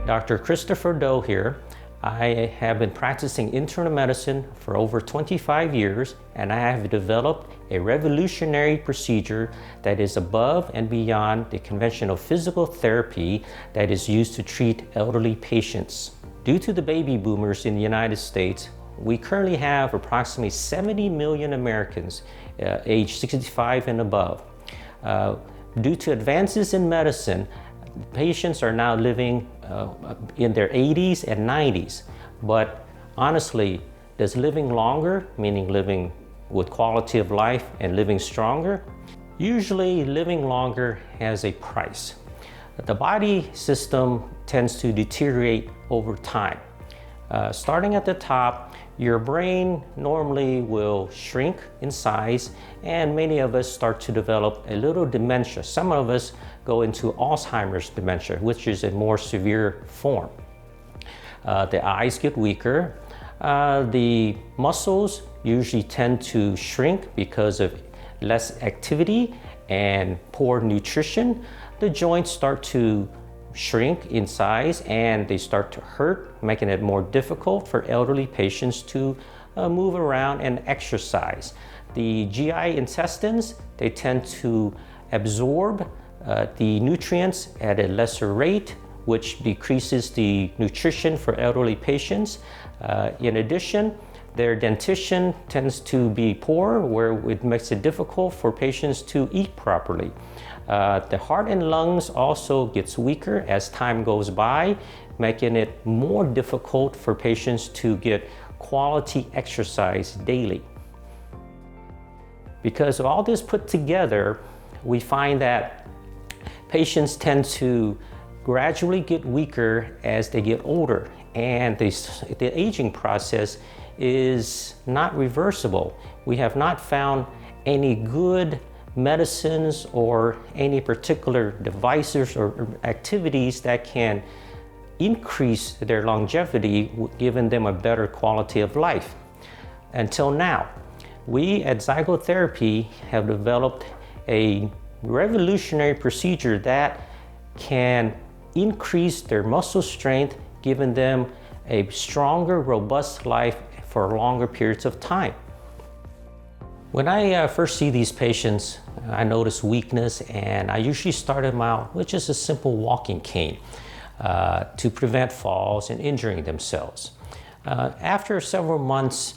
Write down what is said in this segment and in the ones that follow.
Dr. Christopher Doe here. I have been practicing internal medicine for over 25 years, and I have developed a revolutionary procedure that is above and beyond the conventional physical therapy that is used to treat elderly patients. Due to the baby boomers in the United States, we currently have approximately 70 million Americans aged 65 and above. Due to advances in medicine, patients are now living in their 80s and 90s. But honestly, does living longer, meaning living with quality of life and living stronger? Usually living longer has a price. The body system tends to deteriorate over time. Starting at the top, your brain normally will shrink in size, and many of us start to develop a little dementia. Some of us go into Alzheimer's dementia, which is a more severe form. The eyes get weaker. The muscles usually tend to shrink because of less activity and poor nutrition. The joints start to shrink in size and they start to hurt, making it more difficult for elderly patients to move around and exercise. The GI intestines, they tend to absorb the nutrients at a lesser rate, which decreases the nutrition for elderly patients. In addition, their dentition tends to be poor, where it makes it difficult for patients to eat properly. The heart and lungs also gets weaker as time goes by, making it more difficult for patients to get quality exercise daily. Because of all this put together, we find that patients tend to gradually get weaker as they get older, and the aging process is not reversible. We have not found any good medicines or any particular devices or activities that can increase their longevity, giving them a better quality of life. Until now, we at Zygotherapy have developed a revolutionary procedure that can increase their muscle strength, giving them a stronger, robust life for longer periods of time. When I first see these patients, I notice weakness, and I usually start them out with just a simple walking cane to prevent falls and injuring themselves. After several months,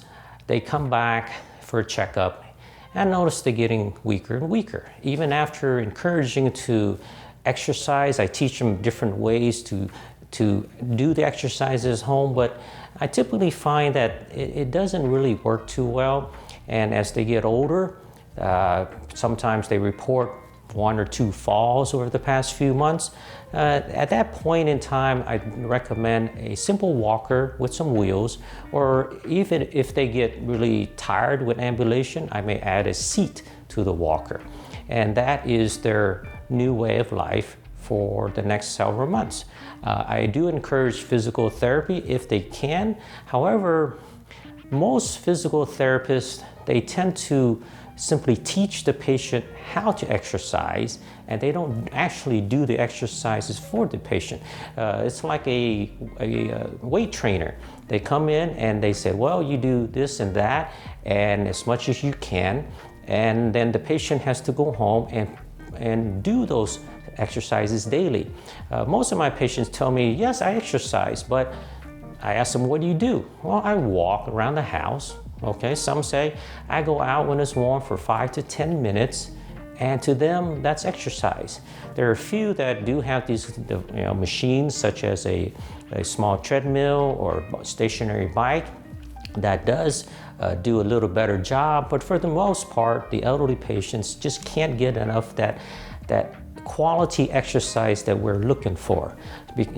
they come back for a checkup, and I notice they're getting weaker and weaker. Even after encouraging to exercise, I teach them different ways to do the exercises home, but I typically find that it doesn't really work too well. And as they get older, sometimes they report 1 or 2 falls over the past few months. At that point in time, I recommend a simple walker with some wheels, or even if they get really tired with ambulation, I may add a seat to the walker. And that is their new way of life for the next several months. I do encourage physical therapy if they can. However, most physical therapists, they tend to simply teach the patient how to exercise, and they don't actually do the exercises for the patient. It's like a weight trainer. They come in and they say, well, you do this and that, and as much as you can, and then the patient has to go home and do those exercises daily. Most of my patients tell me, yes, I exercise, but I ask them, what do you do? Well, I walk around the house. Okay, some say I go out when it's warm for 5 to 10 minutes, and to them that's exercise. There are a few that do have these machines, such as a small treadmill or stationary bike, that does do a little better job, but for the most part, the elderly patients just can't get enough that quality exercise that we're looking for.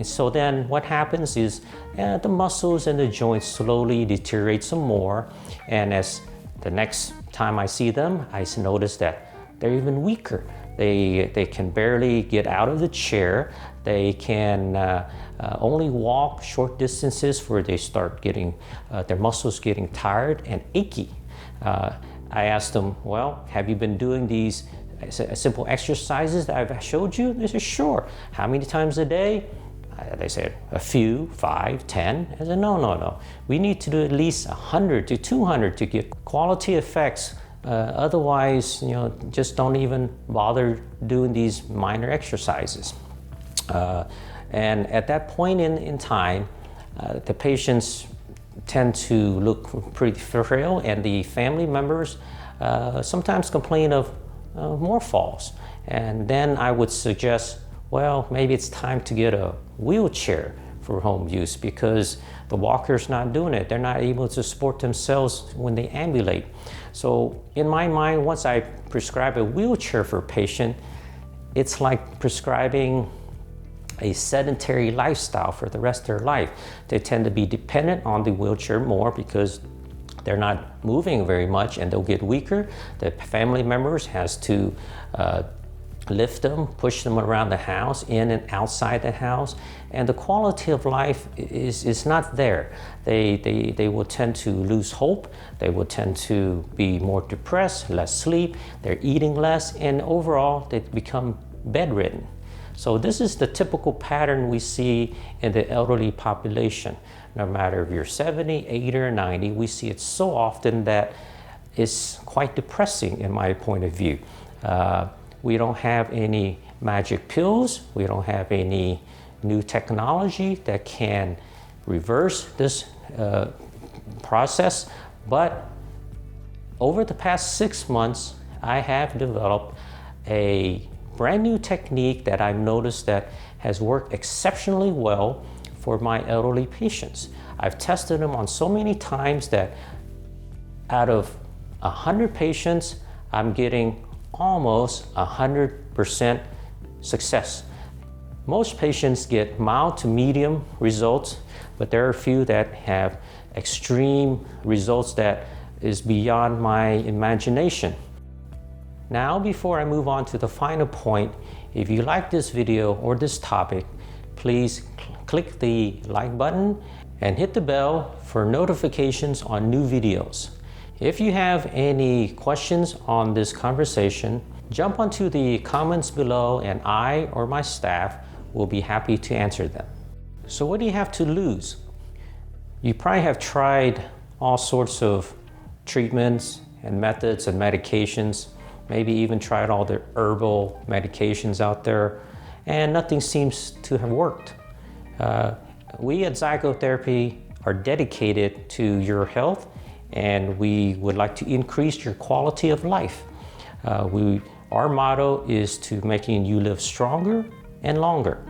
So then what happens is the muscles and the joints slowly deteriorate some more, and as the next time I see them, I notice that they're even weaker. They can barely get out of the chair. They can only walk short distances where they start getting their muscles getting tired and achy. I asked them, well, have you been doing these simple exercises that I've showed you? They said, sure. How many times a day? They said a few, 5, 10. I said, no. We need to do at least 100 to 200 to get quality effects. Otherwise, just don't even bother doing these minor exercises. And at that point in time, the patients tend to look pretty frail, and the family members sometimes complain of more falls. And then I would suggest, well, maybe it's time to get a wheelchair for home use because the walker's not doing it. They're not able to support themselves when they ambulate. So in my mind, once I prescribe a wheelchair for a patient, it's like prescribing a sedentary lifestyle for the rest of their life. They tend to be dependent on the wheelchair more because they're not moving very much, and they'll get weaker. The family members has to lift them, push them around the house, in and outside the house, and the quality of life is not there. They will tend to lose hope. They will tend to be more depressed, less sleep. They're eating less, and overall they become bedridden. So this is the typical pattern we see in the elderly population. No matter if you're 70, 80, or 90, we see it so often that it's quite depressing in my point of view. We don't have any magic pills. We don't have any new technology that can reverse this process. But over the past 6 months, I have developed a brand new technique that I've noticed that has worked exceptionally well for my elderly patients. I've tested them on so many times that out of 100 patients, I'm getting almost 100% success. Most patients get mild to medium results, but there are a few that have extreme results that is beyond my imagination. Now, before I move on to the final point, if you like this video or this topic, please click the like button and hit the bell for notifications on new videos. If you have any questions on this conversation, jump onto the comments below and I or my staff will be happy to answer them. So what do you have to lose? You probably have tried all sorts of treatments and methods and medications, maybe even tried all the herbal medications out there, and nothing seems to have worked. We at Zygotherapy are dedicated to your health, and we would like to increase your quality of life. Our motto is to making you live stronger and longer.